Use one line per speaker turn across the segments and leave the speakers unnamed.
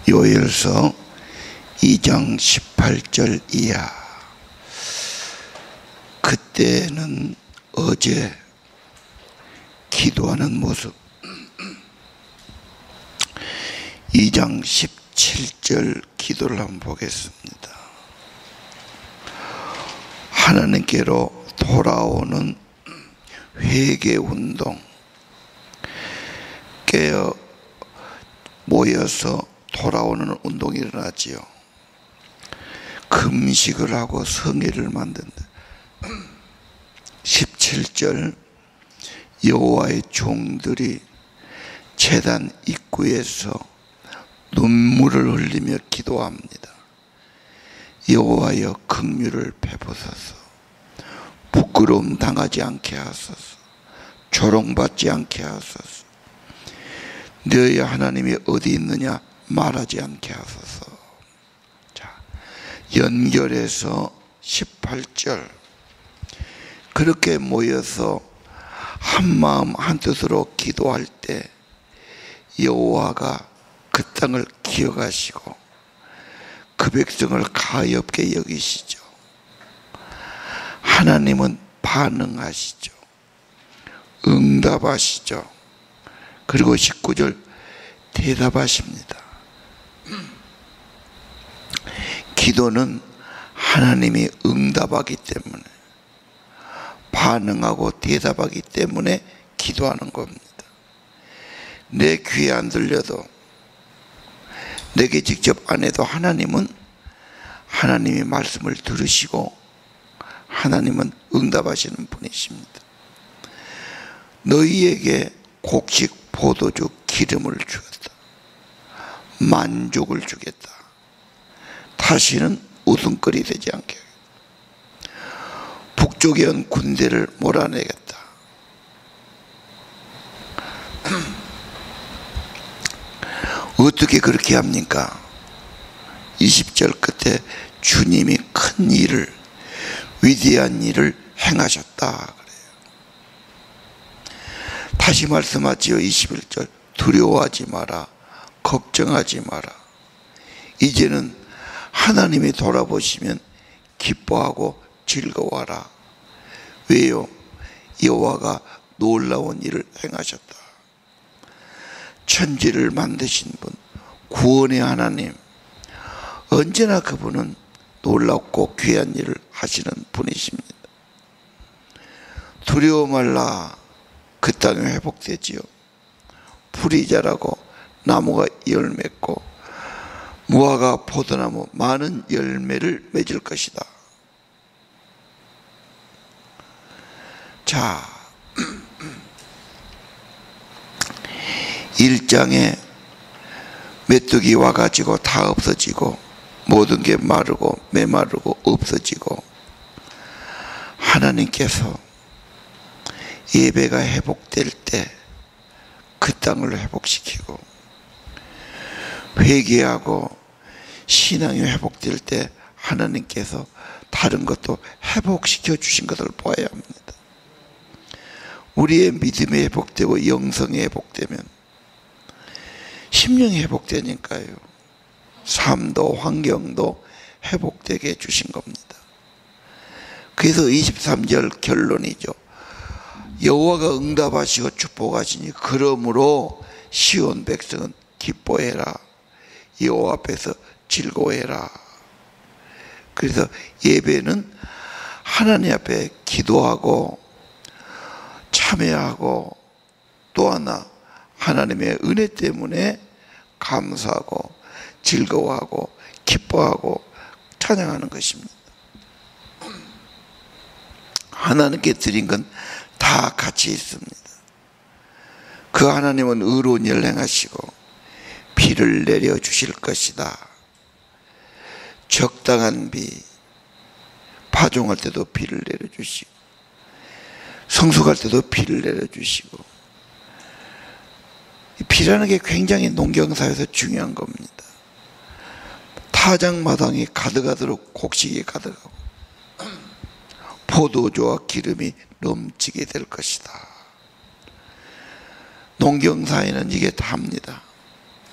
요엘서 2장 18절 이하. 그때는 어제 기도하는 모습. 2장 17절 기도를 한번 보겠습니다. 하나님께로 돌아오는 회개운동. 깨어 모여서 돌아오는 운동이 일어나지요. 금식을 하고 성회를 만든다. 17절 여호와의 종들이 제단 입구에서 눈물을 흘리며 기도합니다. 여호와여 긍휼을 베푸소서. 부끄러움 당하지 않게 하소서. 조롱받지 않게 하소서. 너희 하나님이 어디 있느냐 말하지 않게 하소서. 자, 연결해서 18절 그렇게 모여서 한마음 한뜻으로 기도할 때 여호와가 그 땅을 기억하시고 그 백성을 가엾게 여기시죠. 하나님은 반응하시죠. 응답하시죠. 그리고 19절 대답하십니다. 기도는 하나님이 응답하기 때문에, 반응하고 대답하기 때문에 기도하는 겁니다. 내 귀에 안 들려도, 내게 직접 안 해도 하나님은 하나님의 말씀을 들으시고 하나님은 응답하시는 분이십니다. 너희에게 곡식 포도주 기름을 주겠다. 만족을 주겠다. 다시는 웃음거리 되지 않게 하겠다. 북쪽에 온 군대를 몰아내겠다. 어떻게 그렇게 합니까? 20절 끝에 주님이 큰 일을, 위대한 일을 행하셨다. 다시 말씀하지요. 21절 두려워하지 마라. 걱정하지 마라. 이제는 하나님이 돌아보시면 기뻐하고 즐거워하라. 왜요? 여호와가 놀라운 일을 행하셨다. 천지를 만드신 분, 구원의 하나님, 언제나 그분은 놀랍고 귀한 일을 하시는 분이십니다. 두려워 말라. 그 땅이 회복되지요. 풀이 자라고 나무가 열 맺고 무화과 포도나무 많은 열매를 맺을 것이다. 자, 1장에 메뚜기 와가지고 다 없어지고 모든 게 마르고 메마르고 없어지고 하나님께서 예배가 회복될 때 그 땅을 회복시키고 회개하고 신앙이 회복될 때 하나님께서 다른 것도 회복시켜 주신 것을 보아야 합니다. 우리의 믿음이 회복되고 영성이 회복되면 심령이 회복되니까요. 삶도 환경도 회복되게 해주신 겁니다. 그래서 23절 결론이죠. 여호와가 응답하시고 축복하시니 그러므로 시온 백성은 기뻐해라. 여호와 앞에서 즐거워해라. 그래서 예배는 하나님 앞에 기도하고 참여하고 또 하나 하나님의 은혜 때문에 감사하고 즐거워하고 기뻐하고 찬양하는 것입니다. 하나님께 드린 건 다 같이 있습니다. 그 하나님은 의로운 일을 행하시고 비를 내려주실 것이다. 적당한 비, 파종할 때도 비를 내려주시고 성숙할 때도 비를 내려주시고, 비라는 게 굉장히 농경사에서 중요한 겁니다. 타작마당이 가득하도록 곡식이 가득하고 포도주와 기름이 넘치게 될 것이다. 농경사에는 이게 답니다.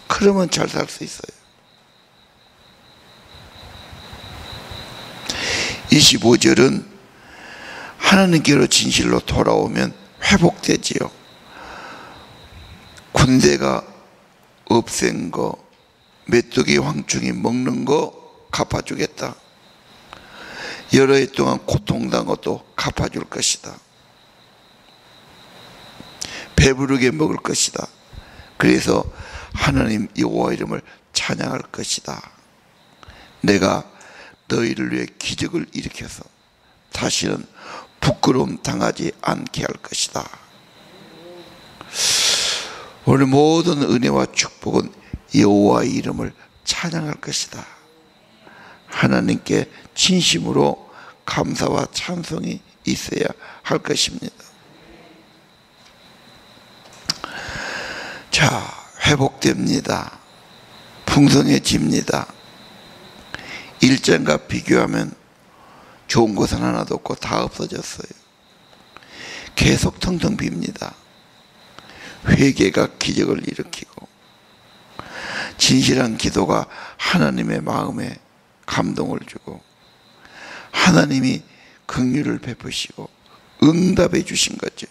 그러면 잘 살 수 있어요. 25절은 하나님께로 진실로 돌아오면 회복되지요. 군대가 없앤 거, 메뚜기 황충이 먹는 거 갚아주겠다. 여러 해 동안 고통당한 것도 갚아줄 것이다. 배부르게 먹을 것이다. 그래서 하나님 여호와 이름을 찬양할 것이다. 내가 너희를 위해 기적을 일으켜서 다시는 부끄러움 당하지 않게 할 것이다. 오늘 모든 은혜와 축복은 여호와 이름을 찬양할 것이다. 하나님께 진심으로 감사와 찬송이 있어야 할 것입니다. 자, 회복됩니다. 풍성해집니다. 일전과 비교하면 좋은 것은 하나도 없고 다 없어졌어요. 계속 텅텅 빕니다. 회개가 기적을 일으키고 진실한 기도가 하나님의 마음에 감동을 주고 하나님이 긍휼을 베푸시고 응답해 주신 거죠.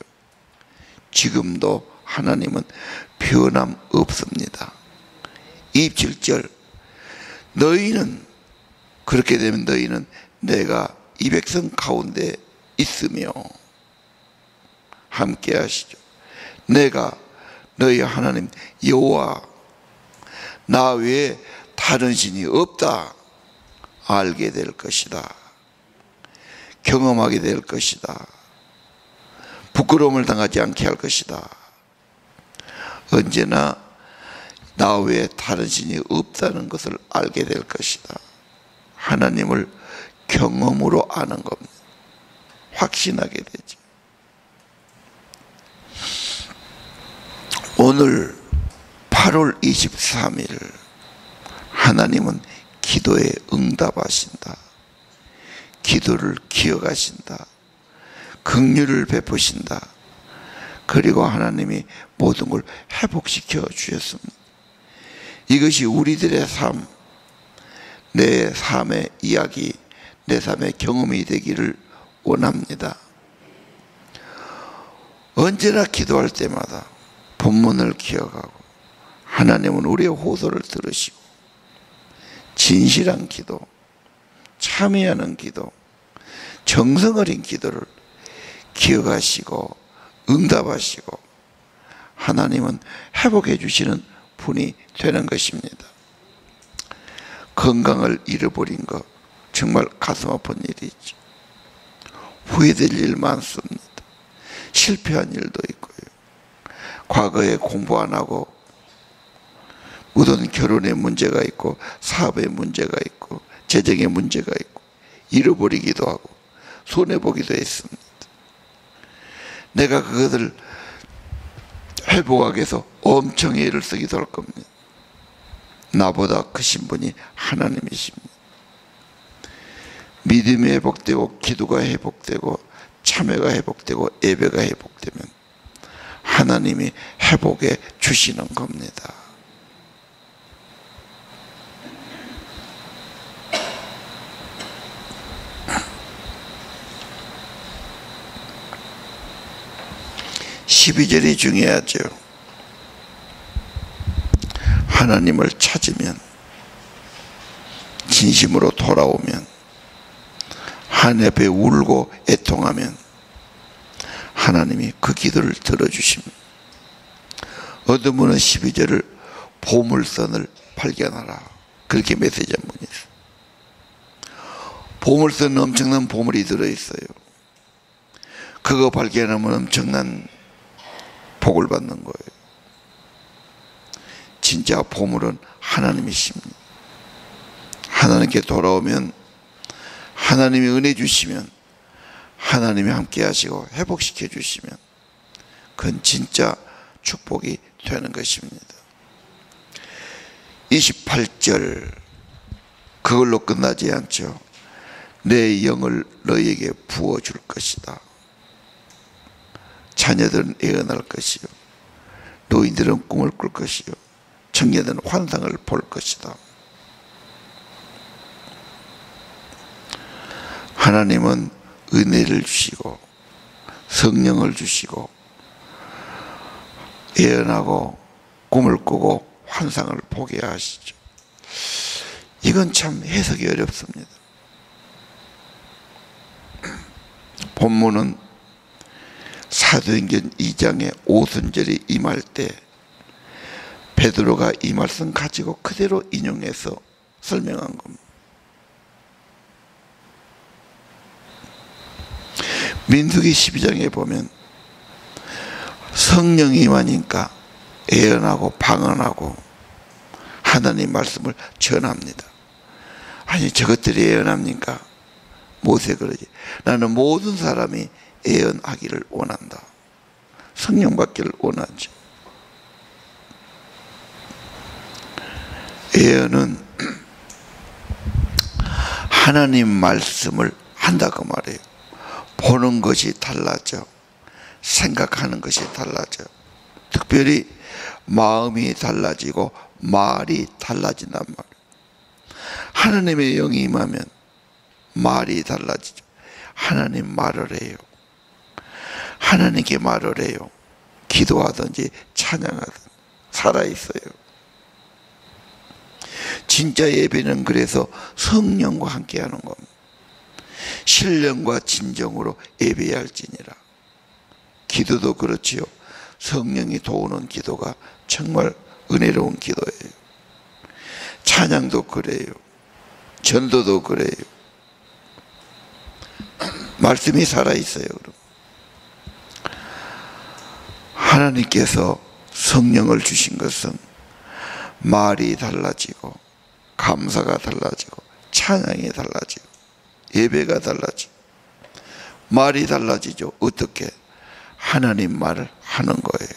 지금도 하나님은 변함없습니다. 27절 너희는 그렇게 되면 너희는 내가 이 백성 가운데 있으며 함께 하시죠. 내가 너희 하나님 여호와 나 외에 다른 신이 없다 알게 될 것이다. 경험하게 될 것이다. 부끄러움을 당하지 않게 할 것이다. 언제나 나 외에 다른 신이 없다는 것을 알게 될 것이다. 하나님을 경험으로 아는 겁니다. 확신하게 되죠. 오늘 8월 23일 하나님은 기도에 응답하신다. 기도를 기억하신다. 긍휼을 베푸신다. 그리고 하나님이 모든 걸 회복시켜 주셨습니다. 이것이 우리들의 삶, 내 삶의 이야기, 내 삶의 경험이 되기를 원합니다. 언제나 기도할 때마다 본문을 기억하고 하나님은 우리의 호소를 들으시고 진실한 기도, 참여하는 기도, 정성 어린 기도를 기억하시고 응답하시고 하나님은 회복해 주시는 분이 되는 것입니다. 건강을 잃어버린 것 정말 가슴 아픈 일이죠. 후회될 일 많습니다. 실패한 일도 있고요. 과거에 공부 안 하고 묻은 결혼에 문제가 있고 사업에 문제가 있고 재정에 문제가 있고 잃어버리기도 하고 손해보기도 했습니다. 내가 그것을 회복하기 위해서 엄청 애를 쓰기도 할 겁니다. 나보다 크신 분이 하나님이십니다. 믿음이 회복되고 기도가 회복되고 참회가 회복되고 예배가 회복되면 하나님이 회복해 주시는 겁니다. (12절이) 중요하죠. 하나님을 찾으면 진심으로 돌아오면 하나님 앞에 울고 애통하면 하나님이 그 기도를 들어주십니다. 어떤 분은 12절을 보물선을 발견하라 그렇게 메시지 한 분이 있어요. 보물선은 엄청난 보물이 들어있어요. 그거 발견하면 엄청난 복을 받는 거예요. 진짜 보물은 하나님이십니다. 하나님께 돌아오면 하나님이 은혜 주시면 하나님이 함께 하시고 회복시켜 주시면 그건 진짜 축복이 되는 것입니다. 28절 그걸로 끝나지 않죠. 내 영을 너희에게 부어줄 것이다. 자녀들은 애어날 것이요 노인들은 꿈을 꿀 것이요 청년들은 환상을 볼 것이다. 하나님은 은혜를 주시고 성령을 주시고 예언하고 꿈을 꾸고 환상을 보게 하시죠. 이건 참 해석이 어렵습니다. 본문은 사도행전 2장의 오순절이 임할 때 베드로가 이 말씀 가지고 그대로 인용해서 설명한 겁니다. 민수기 12장에 보면 성령이 임하니까 예언하고 방언하고 하나님 말씀을 전합니다. 아니 저것들이 예언합니까? 모세 그러지. 나는 모든 사람이 예언하기를 원한다. 성령 받기를 원하지. 예언은 하나님 말씀을 한다고 말해요. 보는 것이 달라져. 생각하는 것이 달라져. 특별히 마음이 달라지고 말이 달라진단 말이에요. 하나님의 영이 임하면 말이 달라지죠. 하나님 말을 해요. 하나님께 말을 해요. 기도하든지 찬양하든지 살아있어요. 진짜 예배는 그래서 성령과 함께하는 겁니다. 신령과 진정으로 예배해야 할지니라. 기도도 그렇지요. 성령이 도우는 기도가 정말 은혜로운 기도예요. 찬양도 그래요. 전도도 그래요. 말씀이 살아있어요. 그럼 하나님께서 성령을 주신 것은 말이 달라지고 감사가 달라지고 찬양이 달라지고 예배가 달라지고 말이 달라지죠. 어떻게? 하나님 말을 하는 거예요.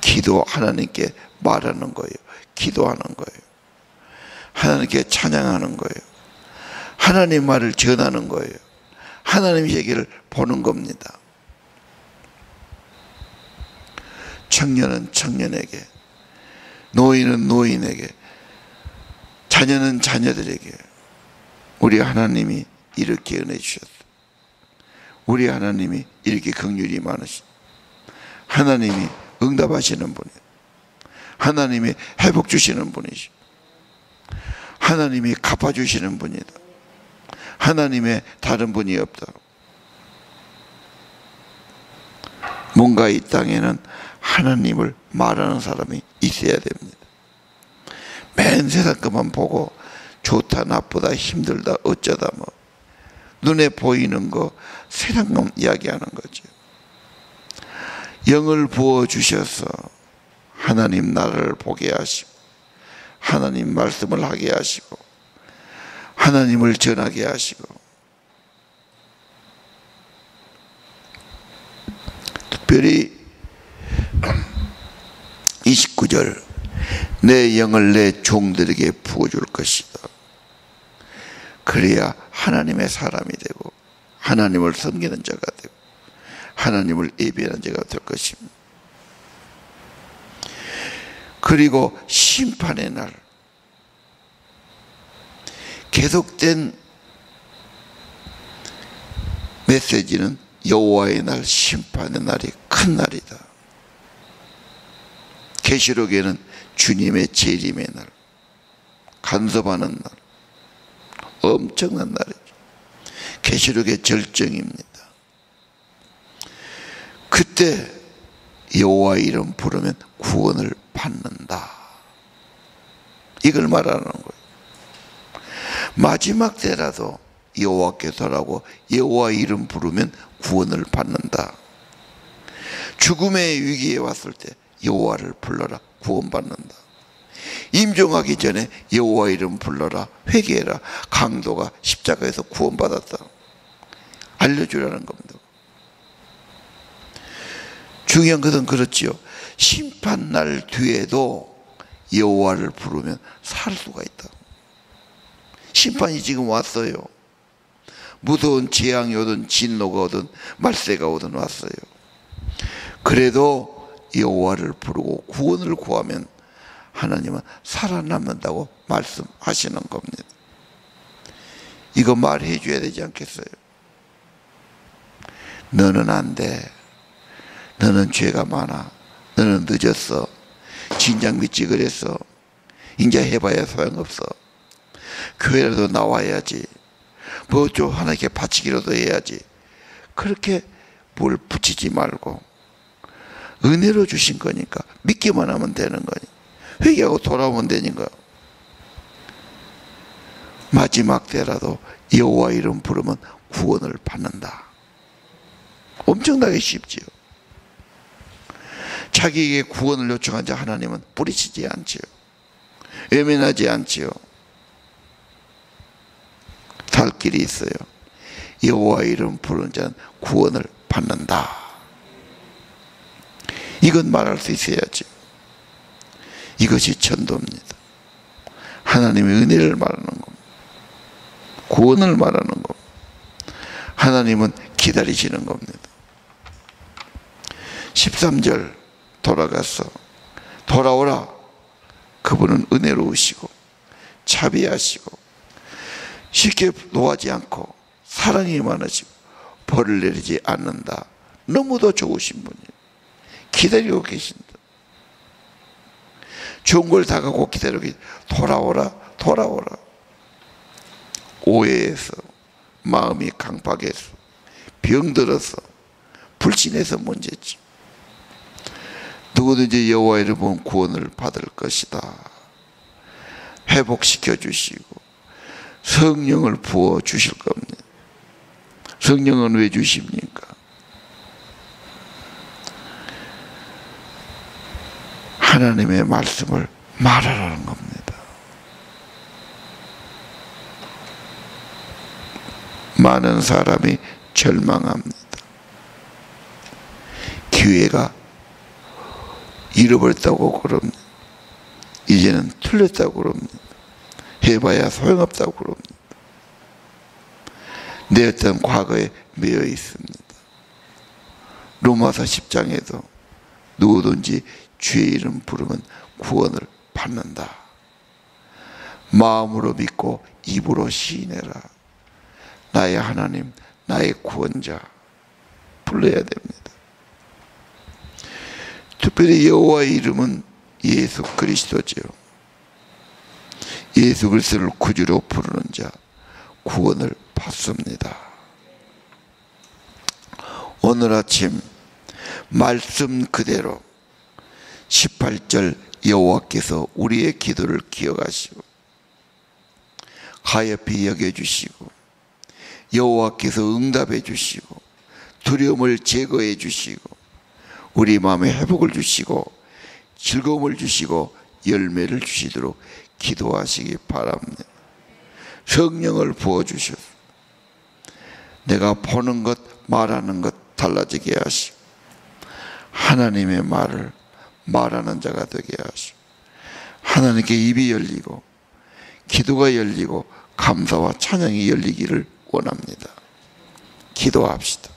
기도 하나님께 말하는 거예요. 기도하는 거예요. 하나님께 찬양하는 거예요. 하나님 말을 전하는 거예요. 하나님 얘기를 보는 겁니다. 청년은 청년에게, 노인은 노인에게, 자녀는 자녀들에게 우리 하나님이 이렇게 은혜 주셨어요. 우리 하나님이 이렇게 긍휼이 많으신, 하나님이 응답하시는 분이에요. 하나님이 회복 주시는 분이시오. 하나님이 갚아주시는 분이다. 하나님의 다른 분이 없다. 뭔가 이 땅에는 하나님을 말하는 사람이 있어야 됩니다. 맨 세상 것만 보고 좋다 나쁘다 힘들다 어쩌다 뭐 눈에 보이는 거 세상 것 이야기하는 거죠. 영을 부어주셔서 하나님 나라를 보게 하시고 하나님 말씀을 하게 하시고 하나님을 전하게 하시고 특별히 29절 내 영을 내 종들에게 부어줄 것이다. 그래야 하나님의 사람이 되고 하나님을 섬기는 자가 되고 하나님을 예배하는 자가 될 것입니다. 그리고 심판의 날, 계속된 메시지는 여호와의 날, 심판의 날이 큰 날이다. 계시록에는 주님의 재림의 날, 간섭하는 날, 엄청난 날이죠. 계시록의 절정입니다. 그때 여호와 이름 부르면 구원을 받는다. 이걸 말하는 거예요. 마지막 때라도 여호와께 돌아오고 여호와 이름 부르면 구원을 받는다. 죽음의 위기에 왔을 때 여호와를 불러라, 구원받는다. 임종하기 전에 여호와 이름 불러라, 회개해라, 강도가 십자가에서 구원받았다. 알려주라는 겁니다. 중요한 것은 그렇지요. 심판날 뒤에도 여호와를 부르면 살 수가 있다. 심판이 지금 왔어요. 무서운 재앙이 오든 진노가 오든 말세가 오든 왔어요. 그래도 여호와를 부르고 구원을 구하면 하나님은 살아남는다고 말씀하시는 겁니다. 이거 말해 줘야 되지 않겠어요? 너는 안 돼. 너는 죄가 많아. 너는 늦었어. 진작 믿지 그랬어. 이제 해봐야 소용없어. 교회라도 나와야지. 뭐 좀 하나님께 바치기라도 해야지. 그렇게 뭘 붙이지 말고 은혜로 주신 거니까 믿기만 하면 되는 거니. 회개하고 돌아오면 되니까. 마지막 때라도 여호와 이름 부르면 구원을 받는다. 엄청나게 쉽지요. 자기에게 구원을 요청한 자 하나님은 뿌리치지 않지요. 외면하지 않지요. 살 길이 있어요. 여호와 이름 부르는 자는 구원을 받는다. 이건 말할 수 있어야지. 이것이 전도입니다. 하나님의 은혜를 말하는 겁니다. 구원을 말하는 겁니다. 하나님은 기다리시는 겁니다. 13절 돌아가서 돌아오라. 그분은 은혜로우시고 자비하시고 쉽게 노하지 않고 사랑이 많으시고 벌을 내리지 않는다. 너무도 좋으신 분이에요. 기다리고 계신다. 좋은 걸 다가고 기다리고 계신다. 돌아오라 돌아오라. 오해해서 마음이 강팍해서 병들어서 불신해서 문제지. 누구든지 여호와 이름은 구원을 받을 것이다. 회복시켜 주시고 성령을 부어 주실 겁니다. 성령은 왜 주십니까? 하나님의 말씀을 말하라는 겁니다. 많은 사람이 절망합니다. 기회가 잃어버렸다고 그럽니다. 이제는 틀렸다고 그럽니다. 해봐야 소용없다고 그럽니다. 내 어떤 과거에 매여 있습니다. 로마서 10장에도 누구든지 주의 이름 부르면 구원을 받는다. 마음으로 믿고 입으로 시인해라. 나의 하나님, 나의 구원자 불러야 됩니다. 특별히 여호와의 이름은 예수 그리스도지요. 예수 그리스도를 구주로 부르는 자 구원을 받습니다. 오늘 아침 말씀 그대로 18절 여호와께서 우리의 기도를 기억하시고 가엾이 여겨주시고 여호와께서 응답해 주시고 두려움을 제거해 주시고 우리 마음에 회복을 주시고 즐거움을 주시고 열매를 주시도록 기도하시기 바랍니다. 성령을 부어주셔서 내가 보는 것 말하는 것 달라지게 하시고 하나님의 말을 말하는 자가 되게 하시고 하나님께 입이 열리고 기도가 열리고 감사와 찬양이 열리기를 원합니다. 기도합시다.